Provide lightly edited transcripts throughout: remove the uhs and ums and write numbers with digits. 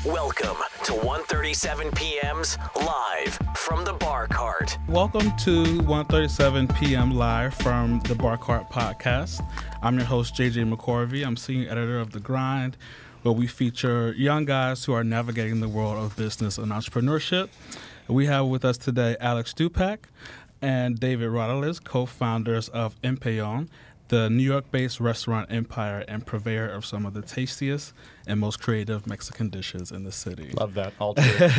Welcome to 137 p.m.'s live from the Bar Cart. Welcome to 137 p.m. live from the Bar Cart podcast. I'm your host, JJ McCorvey. I'm senior editor of The Grind, where we feature young guys who are navigating the world of business and entrepreneurship. We have with us today Alex Stupak and David Rodolitz, co-founders of Empellon, the New York-based restaurant empire and purveyor of some of the tastiest and most creative Mexican dishes in the city. Love that. All true.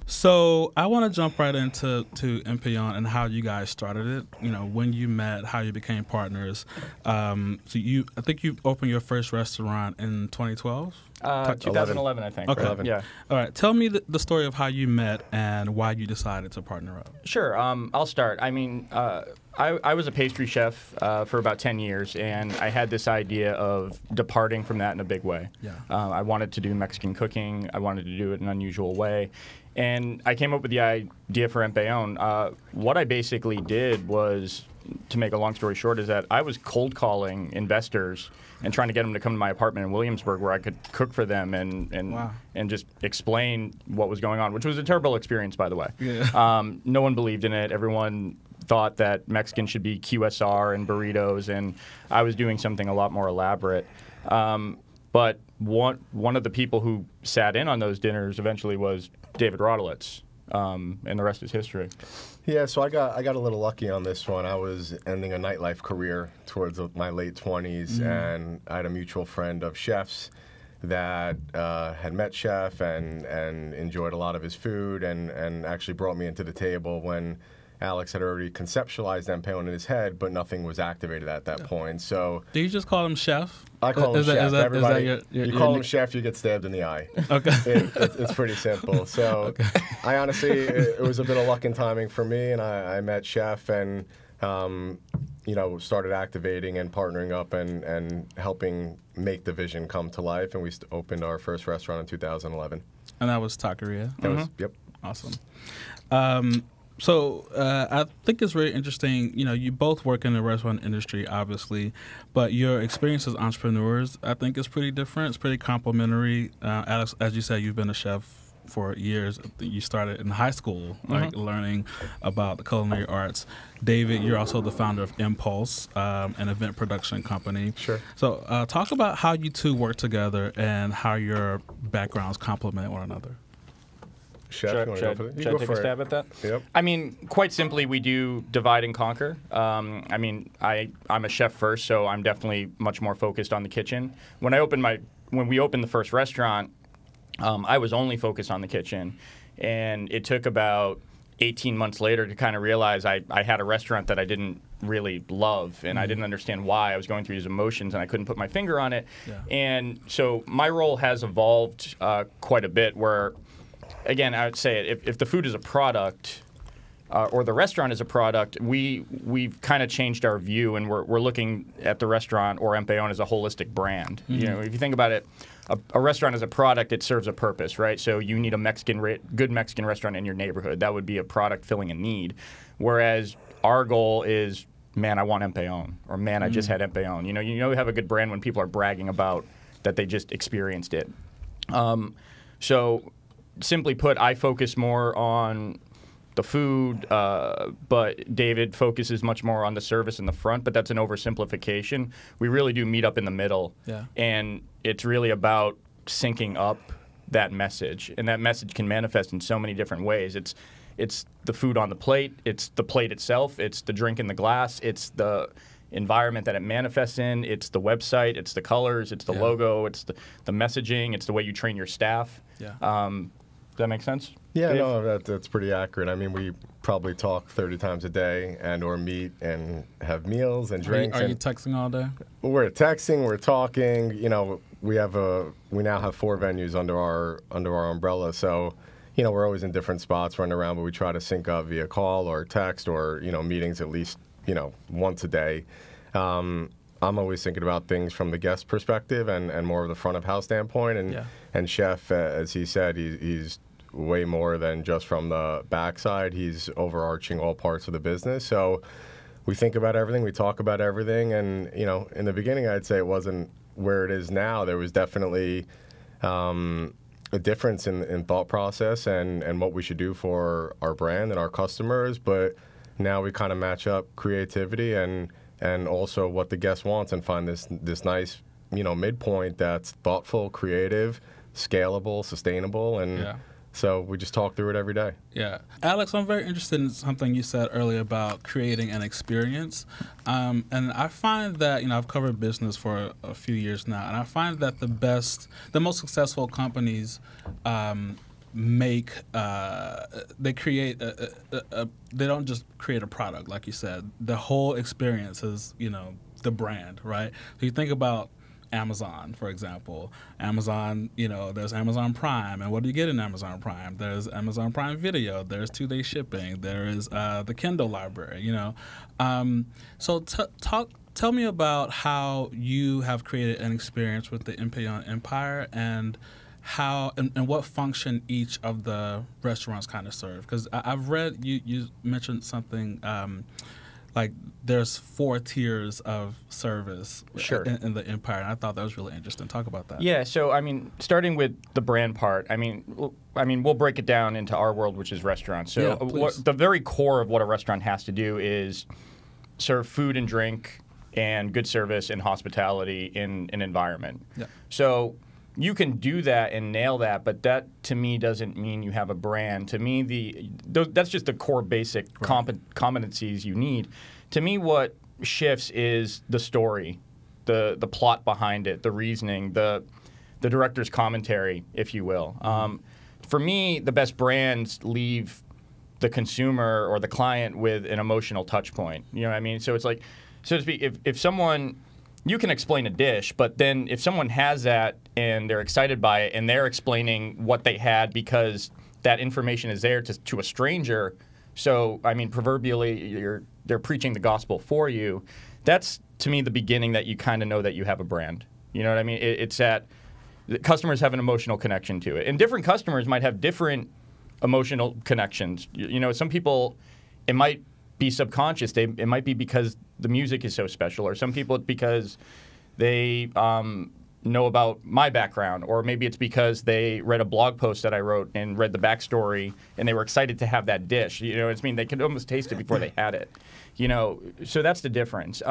So I want to jump right into Empellon and how you guys started it. You know, when you met, how you became partners. I think you opened your first restaurant in 2012? 2011, I think. Okay. 11. Yeah. All right. Tell me the story of how you met and why you decided to partner up. Sure. I'll start. I mean, I was a pastry chef for about 10 years, and I had this idea of departing from that in a big way. Yeah. I wanted to do Mexican cooking. I wanted to do it in an unusual way. And I came up with the idea for Empellon. What I basically did was, to make a long story short, is that I was cold calling investors and trying to get them to come to my apartment in Williamsburg where I could cook for them and just explain what was going on, which was a terrible experience, by the way. Yeah. No one believed in it. Everyone thought that Mexican should be QSR and burritos, and I was doing something a lot more elaborate. But one of the people who sat in on those dinners eventually was David Rodolitz, and the rest is history. Yeah, so I got a little lucky on this one. I was ending a nightlife career towards my late 20s, and I had a mutual friend of chefs that had met Chef and enjoyed a lot of his food and actually brought me into the table when Alex had already conceptualized Empellon in his head, but nothing was activated at that point. So do you just call him Chef? I call him Chef. Everybody, you call him your... Chef, you get stabbed in the eye. Okay. It's pretty simple. So okay. I honestly, it was a bit of luck and timing for me, and I met Chef and started activating and partnering up and helping make the vision come to life. And we opened our first restaurant in 2011. And that was Taqueria? That was, yep. Awesome. So I think it's very interesting. You know, you both work in the restaurant industry, obviously, but your experience as entrepreneurs, I think, is pretty different. It's pretty complementary. Alex, as you said, you've been a chef for years. You started in high school, like learning about the culinary arts. David, you're also the founder of Impulse, an event production company. Sure. So talk about how you two work together and how your backgrounds complement one another. Chef, should I take a stab at that? Yep. I mean, quite simply, we do divide and conquer. I'm a chef first, so I'm definitely much more focused on the kitchen. When we opened the first restaurant, I was only focused on the kitchen, and it took about 18 months later to kind of realize I had a restaurant that I didn't really love, and I didn't understand why. I was going through these emotions, and I couldn't put my finger on it. Yeah. And so my role has evolved quite a bit where, again, I would say if the food is a product or the restaurant is a product, we've kind of changed our view, and we're looking at the restaurant or Empellon as a holistic brand. You know, if you think about it, a restaurant as a product, it serves a purpose, right? So you need a good Mexican restaurant in your neighborhood. That would be a product filling a need. Whereas our goal is, man, I want Empellon, or man, I just had Empellon. You know, you have a good brand when people are bragging about that they just experienced it. So simply put, I focus more on the food, but David focuses much more on the service in the front, but that's an oversimplification. We really do meet up in the middle, and it's really about syncing up that message, and that message can manifest in so many different ways. It's the food on the plate, it's the plate itself, it's the drink in the glass, it's the environment that it manifests in, it's the website, it's the colors, it's the logo, it's the messaging, it's the way you train your staff. Does that make sense? Yeah, Dave? no, that's pretty accurate. I mean, we probably talk 30 times a day and or meet and have meals and drinks. Are you texting all day? We're texting, we're talking. You know, we now have 4 venues under our umbrella. So, you know, we're always in different spots running around, but we try to sync up via call or text or, you know, meetings at least, you know, once a day. I'm always thinking about things from the guest perspective and more of the front of house standpoint. And Chef, as he said, he's way more than just from the backside. He's overarching all parts of the business. So we think about everything, we talk about everything. And, you know, in the beginning, I'd say it wasn't where it is now. There was definitely a difference in thought process and what we should do for our brand and our customers, but now we kind of match up creativity and also what the guest wants and find this nice, midpoint that's thoughtful, creative, scalable, sustainable, and so we just talk through it every day. Yeah. Alex, I'm very interested in something you said earlier about creating an experience. And I find that, I've covered business for a few years now, and I find that the most successful companies they create they don't just create a product, like you said. The whole experience is, the brand, right? So you think about Amazon, for example. Amazon, there's Amazon Prime, and what do you get in Amazon Prime? There's Amazon Prime Video, there's 2-day shipping, there is the Kindle library, So tell me about how you have created an experience with the Empellon Empire and how and what function each of the restaurants kind of serve. Because I've read you mentioned something like there's 4 tiers of service in the Empire, and I thought that was really interesting. Talk about that. Yeah, so starting with the brand part, we'll break it down into our world, which is restaurants. So the very core of what a restaurant has to do is serve food and drink and good service and hospitality in an environment. Yeah. So you can do that and nail that, but that to me doesn't mean you have a brand. To me, that's just the core basic competencies you need. To me, what shifts is the story, the plot behind it, the reasoning, the director's commentary, if you will. For me, the best brands leave the consumer or the client with an emotional touch point. You know what I mean? So it's like, so to speak, if someone, you can explain a dish, but then if someone has that and they're excited by it and they're explaining what they had because that information is there to a stranger, so proverbially they're preaching the gospel for you, that's to me the beginning that you kind of know that you have a brand. You know what I mean? It's that the customers have an emotional connection to it. And different customers might have different emotional connections. Some people, it might be subconscious. It might be because the music is so special, or some people it's because they know about my background, or maybe it's because they read a blog post that I wrote and read the backstory and they were excited to have that dish. They could almost taste it before they had it. So that's the difference.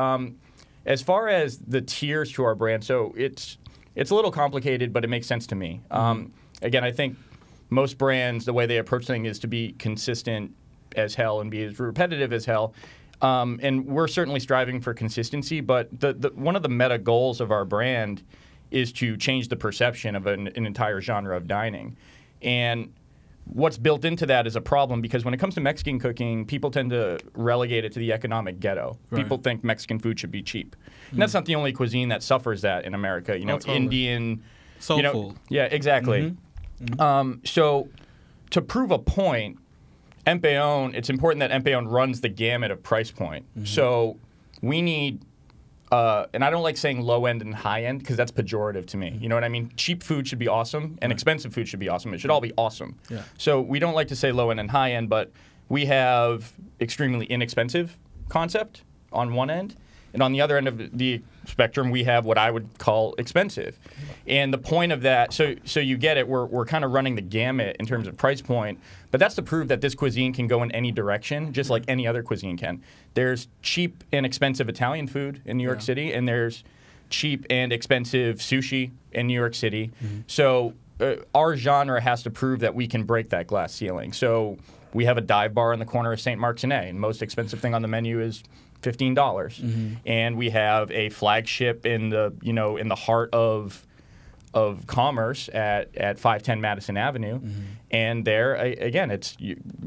As far as the tiers to our brand, so it's a little complicated, but it makes sense to me. Again, I think most brands, the way they approach things is to be consistent as hell and be as repetitive as hell. And we're certainly striving for consistency, but one of the meta goals of our brand is to change the perception of an entire genre of dining. And what's built into that is a problem, because when it comes to Mexican cooking, people tend to relegate it to the economic ghetto. Right. People think Mexican food should be cheap. And that's not the only cuisine that suffers that in America. Totally. Indian. Soul food. Yeah, exactly. So to prove a point, Empellon, it's important that Empellon runs the gamut of price point. So we need, and I don't like saying low end and high end because that's pejorative to me. You know what I mean? Cheap food should be awesome and expensive food should be awesome. It should all be awesome. Yeah. So we don't like to say low end and high end, but we have extremely inexpensive concept on one end. And on the other end of the spectrum, we have what I would call expensive. And the point of that, so you get it, we're kind of running the gamut in terms of price point, but that's to prove that this cuisine can go in any direction, just like any other cuisine can. There's cheap and expensive Italian food in New York City, and there's cheap and expensive sushi in New York City. So our genre has to prove that we can break that glass ceiling. So we have a dive bar in the corner of St. Mark's and A, and the most expensive thing on the menu is $15, and we have a flagship in the heart of commerce at 510 Madison Avenue, and there again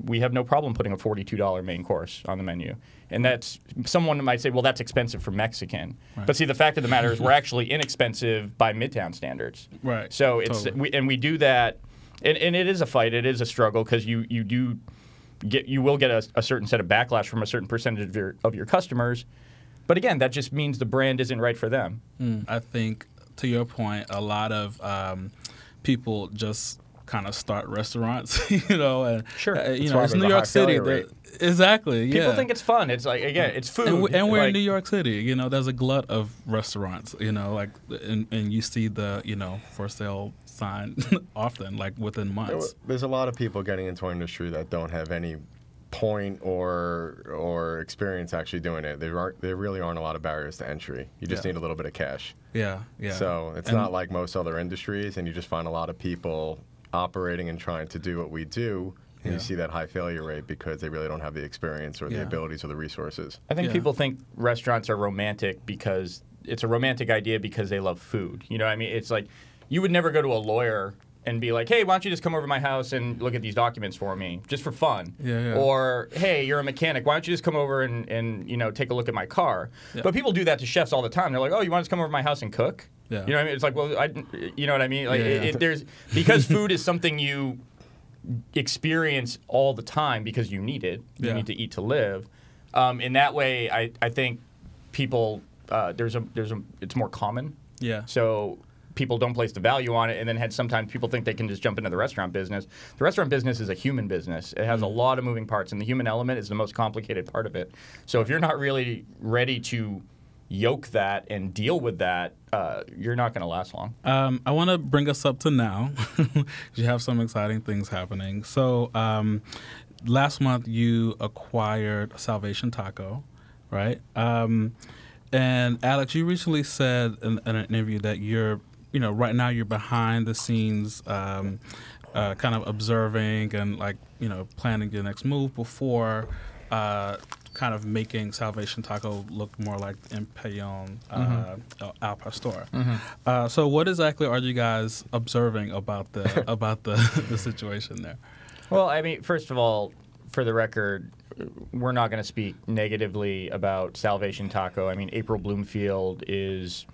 we have no problem putting a $42 main course on the menu, and that's, someone might say, well, that's expensive for Mexican, but see, the fact of the matter is we're actually inexpensive by Midtown standards, right? So it's we do that, and it is a fight, it is a struggle, because you will get a certain set of backlash from a certain percentage of your customers. But again, that just means the brand isn't right for them. I think, to your point, a lot of people just kind of start restaurants, you know, and Sure. you know, it's New York City. Exactly. Yeah. People think it's fun. It's like, again, it's food. And we're like, in New York City. You know, there's a glut of restaurants. You know, like and you see the for sale sign often, like within months. There's a lot of people getting into our industry that don't have any point or experience actually doing it. There really aren't a lot of barriers to entry. You just need a little bit of cash. Yeah. So it's not like most other industries, and you just find a lot of people operating and trying to do what we do. And you see that high failure rate because they really don't have the experience or the abilities or the resources. I think people think restaurants are romantic because it's a romantic idea because they love food. You know what I mean? It's like you would never go to a lawyer and be like, hey, why don't you just come over to my house and look at these documents for me, just for fun? Or, hey, you're a mechanic. Why don't you just come over and take a look at my car? But people do that to chefs all the time. They're like, oh, you want to just come over to my house and cook? You know what I mean? It's like, well, you know what I mean? Like, there's because food is something you experience all the time because you need it. You need to eat to live. In that way, I think people it's more common. So people don't place the value on it, and then sometimes people think they can just jump into the restaurant business. The restaurant business is a human business. It has a lot of moving parts, and the human element is the most complicated part of it. So if you're not really ready to yoke that and deal with that, you're not going to last long. I want to bring us up to now. You have some exciting things happening. So last month you acquired Salvation Taco, right? And Alex, you recently said in an interview that you're, right now you're behind the scenes, kind of observing and planning your next move before kind of making Salvation Taco look more like Empellon al pastor. So what exactly are you guys observing about the situation there? Well, I mean, first of all, for the record, we're not going to speak negatively about Salvation Taco. I mean, April Bloomfield is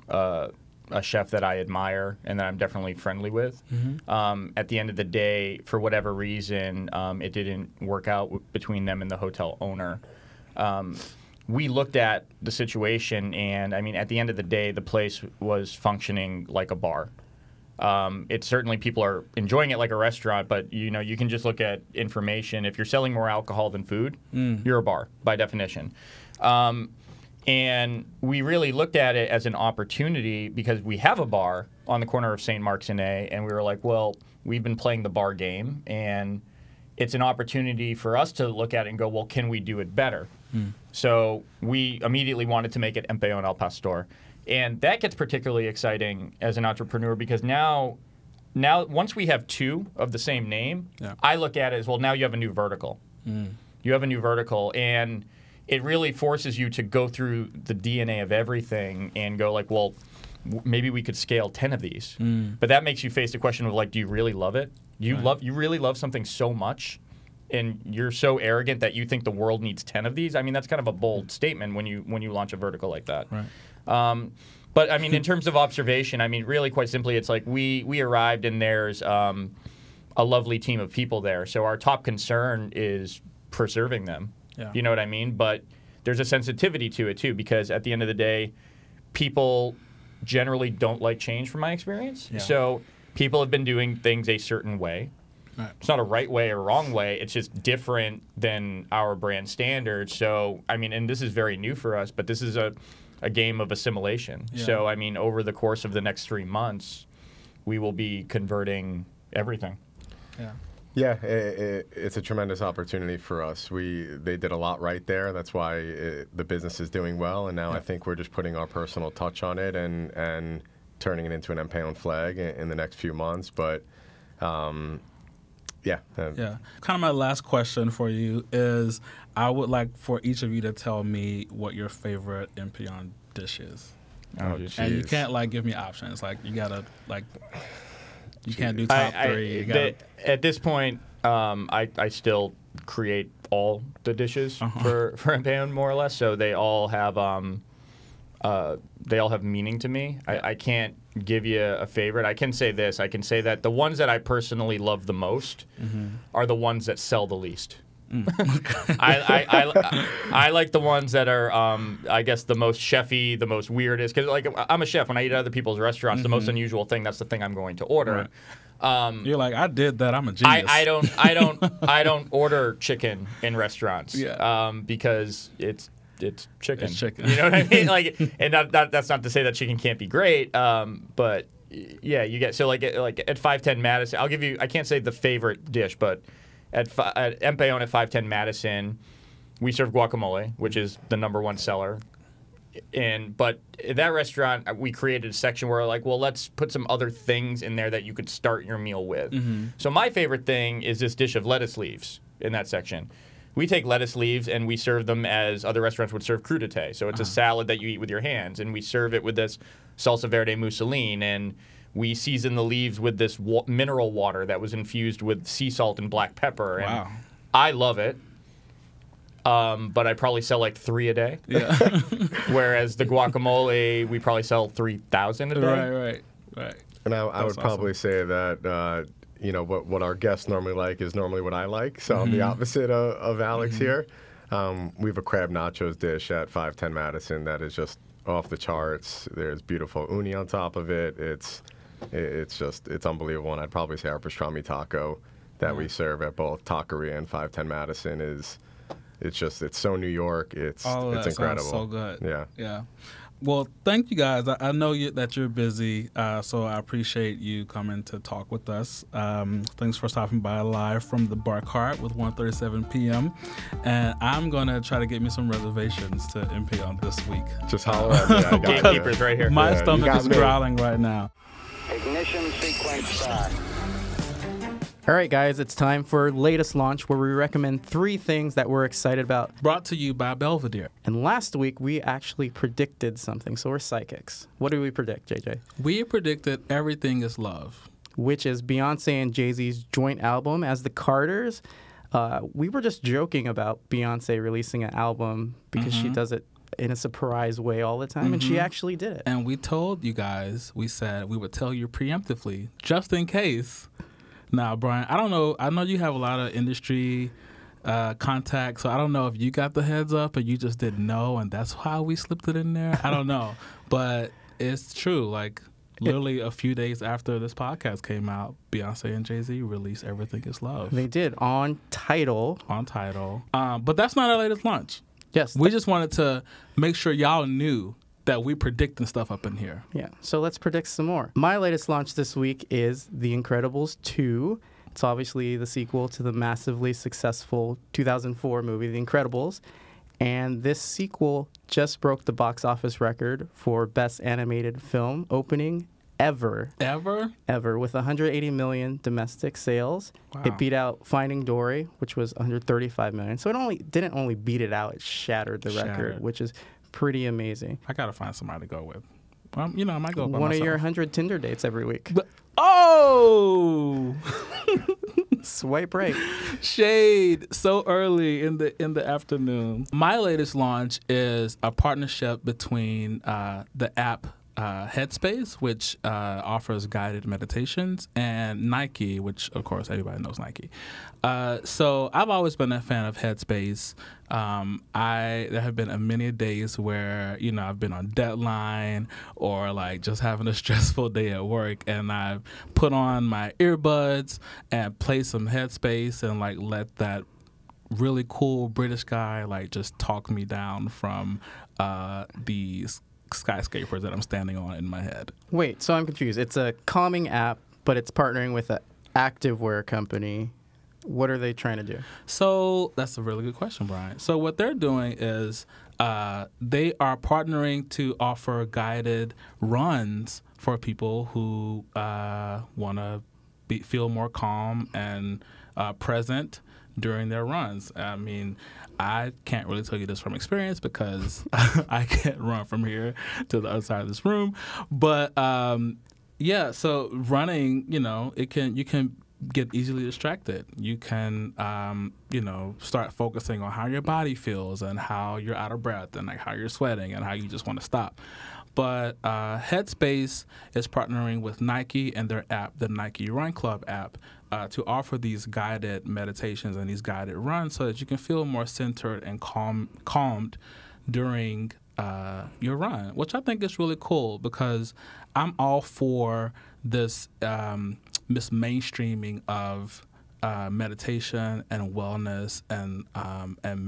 a chef that I admire and that I'm definitely friendly with. At the end of the day, for whatever reason, it didn't work out between them and the hotel owner. We looked at the situation, and I mean, at the end of the day, the place was functioning like a bar. It's certainly people are enjoying it like a restaurant, but you can just look at information. If you're selling more alcohol than food, you're a bar by definition. And we really looked at it as an opportunity because we have a bar on the corner of St. Mark's and A, and we were like, well, we've been playing the bar game, and it's an opportunity for us to look at it and go, well, can we do it better? So we immediately wanted to make it Empellon al pastor. And that gets particularly exciting as an entrepreneur because now once we have two of the same name, I look at it as, well, now you have a new vertical. You have a new vertical, and it really forces you to go through the DNA of everything and go like, well, maybe we could scale 10 of these. But that makes you face the question of like, do you really love it? You really love something so much, and you're so arrogant that you think the world needs 10 of these? I mean, that's kind of a bold statement when you launch a vertical like that. But I mean, in terms of observation, I mean, really quite simply, it's like we arrived and there's a lovely team of people there. So our top concern is preserving them. You know what I mean? But there's a sensitivity to it too, because at the end of the day, people generally don't like change from my experience. So people have been doing things a certain way. It's not a right way or wrong way. It's just different than our brand standards. So, I mean, and this is very new for us, but this is a game of assimilation. So, I mean, over the course of the next 3 months, we will be converting everything. It's a tremendous opportunity for us. They did a lot right there. That's why the business is doing well. And now I think we're just putting our personal touch on it and turning it into an Empellon flag in the next few months. But kind of my last question for you is, I would like for each of you to tell me what your favorite Npr dish is. And you can't give me options. Like you gotta you can't do top three. At this point, I still create all the dishes for Empellon more or less. So they all have meaning to me. I can't give you a favorite. I can say this. I can say that the ones that I personally love the most are the ones that sell the least. I like the ones that are, I guess, the most chefy, the most weirdest. Because like I'm a chef. When I eat at other people's restaurants, the most unusual thing, that's the thing I'm going to order. Right. You're like, I did that. I'm a genius. I don't order chicken in restaurants. Yeah. Because it's chicken. It's chicken. You know what I mean? Like, and that's not to say that chicken can't be great. But yeah, you get so like at 510 Madison. I'll give you. I can't say the favorite dish, but at Empellon at 510 Madison, we serve guacamole, which is the #1 seller. But at that restaurant, we created a section where like, well, let's put some other things in there that you could start your meal with. So my favorite thing is this dish of lettuce leaves in that section. We take lettuce leaves and we serve them as other restaurants would serve crudité. So it's a salad that you eat with your hands, and we serve it with this salsa verde mousseline, and we season the leaves with this mineral water that was infused with sea salt and black pepper. And Wow. I love it. But I probably sell like 3 a day. Yeah. Whereas the guacamole, we probably sell 3,000 a day. Right. And I would awesome. probably say that what our guests normally like is normally what I like. So I'm the opposite of Alex here. We have a crab nachos dish at 510 Madison that is just off the charts. There's beautiful uni on top of it. It's unbelievable. And I'd probably say our pastrami taco that we serve at both Taqueria and 510 Madison it's so New York. It's incredible. Sounds so good. Yeah. Well, thank you guys. I know that you're busy, so I appreciate you coming to talk with us. Thanks for stopping by live from the Bar Cart with 137 p.m. And I'm going to try to get me some reservations to Empellon this week. Just holler at me. I got Gatekeepers right here. My stomach you got is me. growling right now. Ignition sequence start. All right, guys, it's time for latest launch, where we recommend 3 things that we're excited about. Brought to you by Belvedere. And last week, we actually predicted something, so we're psychics. What did we predict, JJ? We predicted Everything is Love. Which is Beyonce and Jay-Z's joint album. As the Carters, we were just joking about Beyonce releasing an album because she does it in a surprise way all the time, and she actually did it. And we told you guys, we said we would tell you preemptively, just in case. Now, Brian, I don't know. I know you have a lot of industry contacts, so I don't know if you got the heads up or you just didn't know, and that's how we slipped it in there. I don't know. But it's true. Like, literally a few days after this podcast came out, Beyonce and Jay-Z released Everything is Love. They did, on Tidal. But that's not our latest launch. Yes. We just wanted to make sure y'all knew that we predicting stuff up in here. Yeah, so let's predict some more. My latest launch this week is The Incredibles 2. It's obviously the sequel to the massively successful 2004 movie, The Incredibles. And this sequel just broke the box office record for Best Animated Film opening ever. Ever, with 180 million domestic sales. Wow. It beat out Finding Dory, which was 135 million. So it didn't only beat it out, it shattered the record, which is pretty amazing. I gotta find somebody to go with. I might go by One myself. of your 100 Tinder dates every week. Oh, Swipe right. shade so early in the afternoon. My latest launch is a partnership between the app Headspace, which offers guided meditations, and Nike, which of course everybody knows Nike. So I've always been a fan of Headspace. There have been many days where I've been on deadline or like just having a stressful day at work, and I've put on my earbuds and play some Headspace and like let that really cool British guy like just talk me down from these skyscrapers that I'm standing on in my head. Wait, so I'm confused. It's a calming app, but it's partnering with an activewear company. What are they trying to do? So that's a really good question, Brian. So what they're doing is they are partnering to offer guided runs for people who want to feel more calm and present during their runs. I mean, I can't really tell you this from experience because I can't run from here to the other side of this room. But yeah, so running, you can get easily distracted. You can, start focusing on how your body feels and how you're out of breath and like how you're sweating and how you just want to stop. But Headspace is partnering with Nike and their app, the Nike Run Club app, to offer these guided meditations and these guided runs so that you can feel more centered and calmed during your run, which I think is really cool because I'm all for this mainstreaming of meditation and wellness and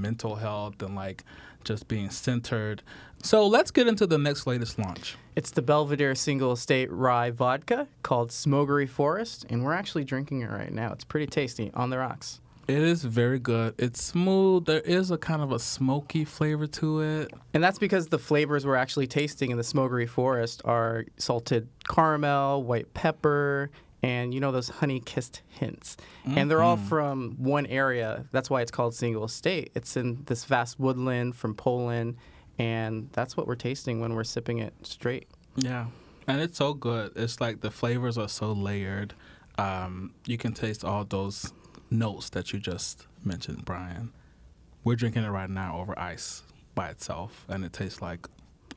mental health and like just being centered. So let's get into the next latest launch. It's the Belvedere Single Estate Rye Vodka called Smokery Forest, and we're actually drinking it right now. It's pretty tasty, on the rocks. It is very good. It's smooth. There is a kind of a smoky flavor to it. And that's because the flavors we're actually tasting in the Smokery Forest are salted caramel, white pepper, and those honey-kissed hints. Mm-hmm. And they're all from one area. That's why it's called Single Estate. It's in this vast woodland from Poland, and that's what we're tasting when we're sipping it straight. Yeah, and it's so good. It's like the flavors are so layered. You can taste all those notes that you just mentioned, Brian. We're drinking it right now over ice by itself, and it tastes like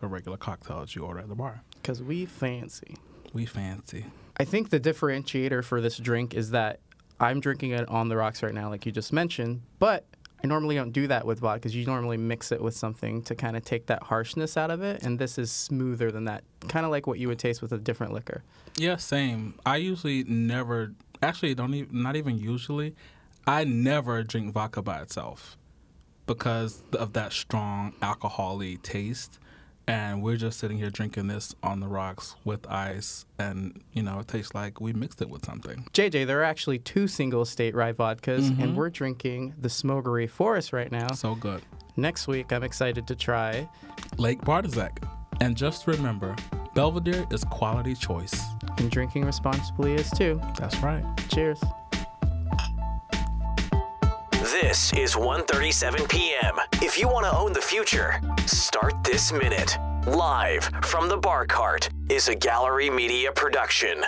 a regular cocktail that you order at the bar. Because we fancy. We fancy. I think the differentiator for this drink is that I'm drinking it on the rocks right now, like you just mentioned, but I normally don't do that with vodka because you normally mix it with something to kind of take that harshness out of it, and this is smoother than that, kind of like what you would taste with a different liquor. Yeah, same. I usually never, actually not even usually, I never drink vodka by itself because of that strong alcohol-y taste. And we're just sitting here drinking this on the rocks with ice, and, it tastes like we mixed it with something. JJ, there are actually 2 Single Estate Rye vodkas, and we're drinking the Smokery Forest right now. So good. Next week, I'm excited to try Lake Bartizak. And just remember, Belvedere is quality choice. And drinking responsibly is too. That's right. Cheers. This is 1:37 p.m. If you want to own the future, start this minute. Live from the Bar Cart is a Gallery Media production.